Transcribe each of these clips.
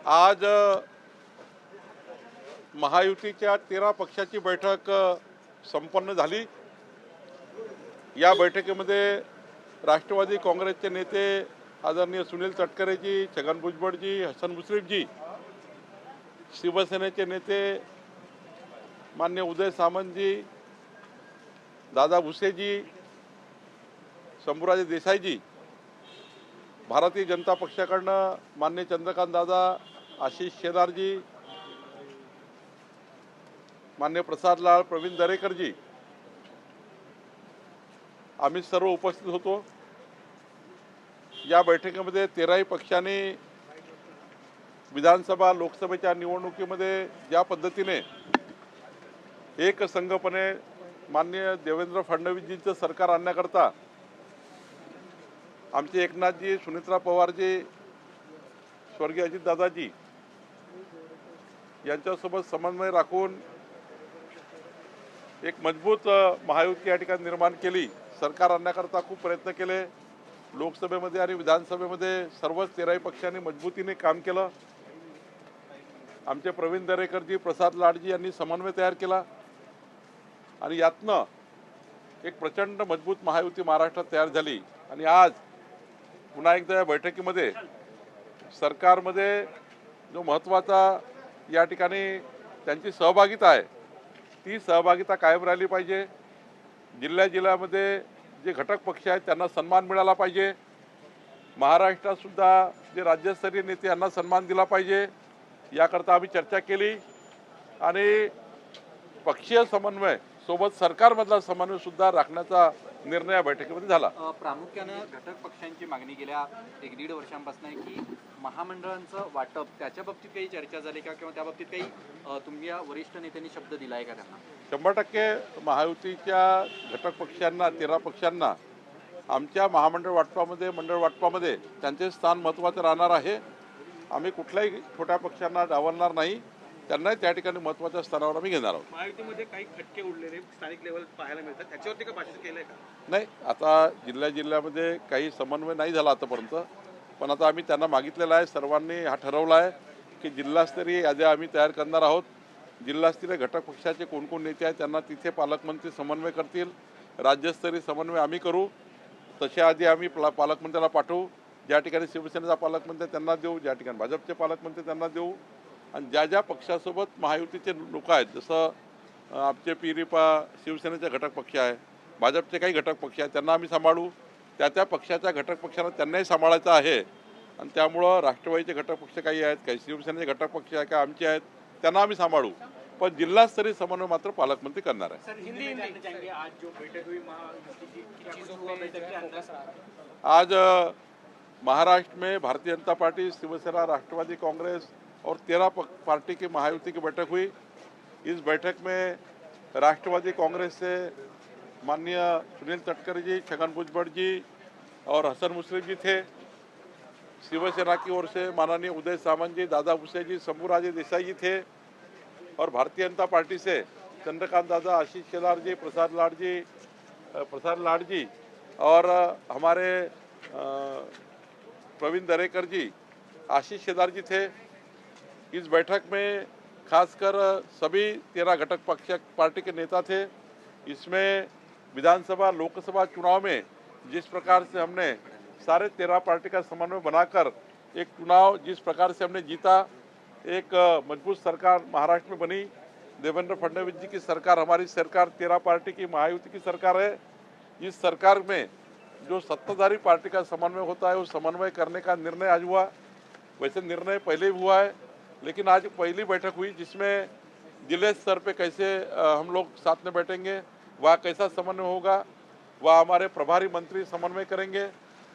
आज महायुतीच्या 13 पक्षाची बैठक संपन्न झाली। या बैठकीमध्ये राष्ट्रवादी काँग्रेसचे नेते आदरणीय सुनील तटकरेजी, छगन भुजबळजी, हसन मुश्रीफजी, शिवसेनेचे नेते मान्य उदय सामंतजी, दादा भुसेजी, शंभूराजे देसाईजी, भारतीय जनता पक्षाकडनं मान्य चंद्रकांत दादा, आशिष शेलारजी, मान्य प्रसाद लाड, प्रवीण दरेकरजी, आम्ही सर्व उपस्थित होतो। या बैठकीमध्ये 13ही पक्षांनी विधानसभा लोकसभेच्या निवडणुकीमध्ये ज्या पद्धतीने एक संघपणे माननीय देवेंद्र फडणवीसजींचं सरकार आणण्याकरता आमचे एकनाथजी, सुनेत्रा पवारजी, स्वर्गीय अजितदादाजी यांच्यासोबत समन्वय राखून एक मजबूत महायुती या ठिकाणी निर्माण केली। सरकार आणण्याकरता खूप प्रयत्न केले। लोकसभेमध्ये आणि विधानसभेमध्ये सर्वच 13ही पक्षांनी मजबूतीने काम केलं। आमचे प्रवीण दरेकरजी, प्रसाद लाडजी यांनी समन्वय तयार केला आणि यातनं एक प्रचंड मजबूत महायुती महाराष्ट्रात तयार झाली। आणि आज पुन्हा एकदा या बैठकीमध्ये सरकारमध्ये जो महत्त्वाचा या ठिकाणी त्यांची सहभागिता आहे, ती सहभागिता कायम राहिली पाहिजे। जिल्ह्यामध्ये जे घटक पक्ष आहेत त्यांना सन्मान मिळाला पाहिजे। महाराष्ट्रात सुद्धा जे राज्यस्तरीय नेते यांना सन्मान दिला पाहिजे, याकरता आम्ही चर्चा केली आणि पक्षीय समन्वय सोबत सरकारमधला समन्वय सुद्धा राखण्याचा निर्णय या बैठकीमध्ये झाला। प्रामुख्याने घटक पक्षांची मागणी गेल्या 1-1.5 वर्षांपासून आहे की महामंडळांचं वाटप, त्याच्या बाबतीत काही चर्चा झाली का किंवा त्या बाबतीत काही तुमच्या वरिष्ठ नेत्यांनी शब्द दिलाय का त्यांना? 100% महायुतीच्या घटक पक्षांना 13 पक्षांना आमच्या महामंडळ वाटपामध्ये, मंडळ वाटपामध्ये त्यांचे स्थान महत्त्वाचे राहणार आहे। आम्ही कुठल्याही छोट्या पक्षांना डावलणार नाही, त्यांनाही त्या ठिकाणी महत्त्वाच्या स्थानावर आम्ही घेणार आहोत। महायुतीमध्ये काही खटके उडलेले स्थानिक लेवल पाहायला मिळतात, त्याच्यावरती का भाष्य केलंय का? नाही, आता जिल्ह्यामध्ये काही समन्वय नाही झाला आतापर्यंत, पण आता आम्ही त्यांना मागितलेलं आहे। सर्वांनी हा ठरवला आहे की जिल्हास्तरीय याद्या आम्ही तयार करणार आहोत। जिल्हास्तरीय घटक पक्षाचे कोण नेते आहेत त्यांना तिथे पालकमंत्री समन्वय करतील, राज्यस्तरीय समन्वय आम्ही करू। तशा आधी आम्ही पालकमंत्र्याला पाठवू। ज्या ठिकाणी शिवसेनेचा पालकमंत्री त्यांना देऊ, ज्या ठिकाणी भाजपचे पालकमंत्री त्यांना देऊ। आणि ज्या पक्षासोबत महायुतीचे लोक आहेत, जसं आमचे पिरिपा शिवसेनेचे घटक पक्ष आहे, भाजपचे काही घटक पक्ष आहेत, त्यांना आम्ही सांभाळू। त्या पक्षाच्या घटक पक्षांना त्यांनाही सांभाळायचं आहे। आणि त्यामुळं राष्ट्रवादीचे घटक पक्ष काही आहेत, काही शिवसेनेचे घटक पक्ष आहेत, काही आमचे आहेत, त्यांना आम्ही सांभाळू। पण जिल्हास्तरीय समन्वय मात्र पालकमंत्री करणार आहे। आज महाराष्ट्र में भारतीय जनता पार्टी, शिवसेना, राष्ट्रवादी कांग्रेस और 13 पार्टी की महायुति की बैठक हुई। इस बैठक में राष्ट्रवादी कांग्रेस से माननीय सुनील तटकरे जी, छगन भुजबळ जी और हसन मुश्रीफ जी थे। शिवसेना की ओर से माननीय उदय सामंत जी, दादा भुसे जी, शंभूराजे देसाई जी थे। और भारतीय जनता पार्टी से चंद्रकांत दादा, आशीष शेलार जी, प्रसाद लाड जी और हमारे प्रवीण दरेकर जी, आशीष शेलार जी थे। इस बैठक में खासकर सभी 13 घटक पक्ष पार्टी के नेता थे। इसमें विधानसभा लोकसभा चुनाव में जिस प्रकार से हमने सारे 13 पार्टी का समन्वय बनाकर एक चुनाव जिस प्रकार से हमने जीता, एक मजबूत सरकार महाराष्ट्र में बनी। देवेंद्र फडणवीस जी की सरकार, हमारी सरकार 13 पार्टी की महायुति की सरकार है। इस सरकार में जो सत्ताधारी पार्टी का समन्वय होता है, वो समन्वय करने का निर्णय आज हुआ। वैसे निर्णय पहले भी हुआ है, लेकिन आज पहली बैठक हुई जिसमें जिले स्तर पे कैसे हम लोग साथ में बैठेंगे, वहाँ कैसा समन्वय होगा, वहाँ हमारे प्रभारी मंत्री समन्वय करेंगे।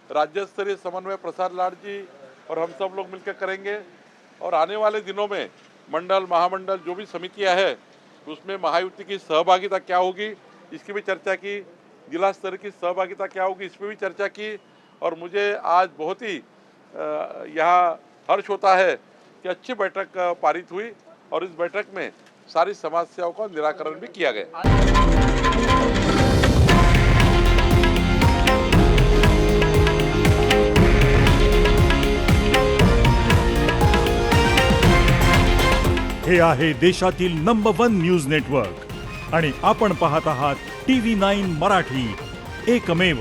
राज्य स्तरीय समन्वय प्रसाद लाड जी और हम सब लोग मिलकर करेंगे। और आने वाले दिनों में मंडल, महामंडल जो भी समितियां हैं, उसमें महायुति की सहभागिता क्या होगी, इसकी भी चर्चा की। जिला स्तर की सहभागिता क्या होगी, इस पर भी चर्चा की। और मुझे आज बहुत ही यहाँ हर्ष होता है कि अच्छी बैठक पारित हुई और इस बैठक में सारी समस्याओं का निराकरण भी किया गया। हे आहे देशातील नंबर 1 न्यूज नेटवर्क आणि आपण पाहत आहात TV9 मराठी, एकमेव.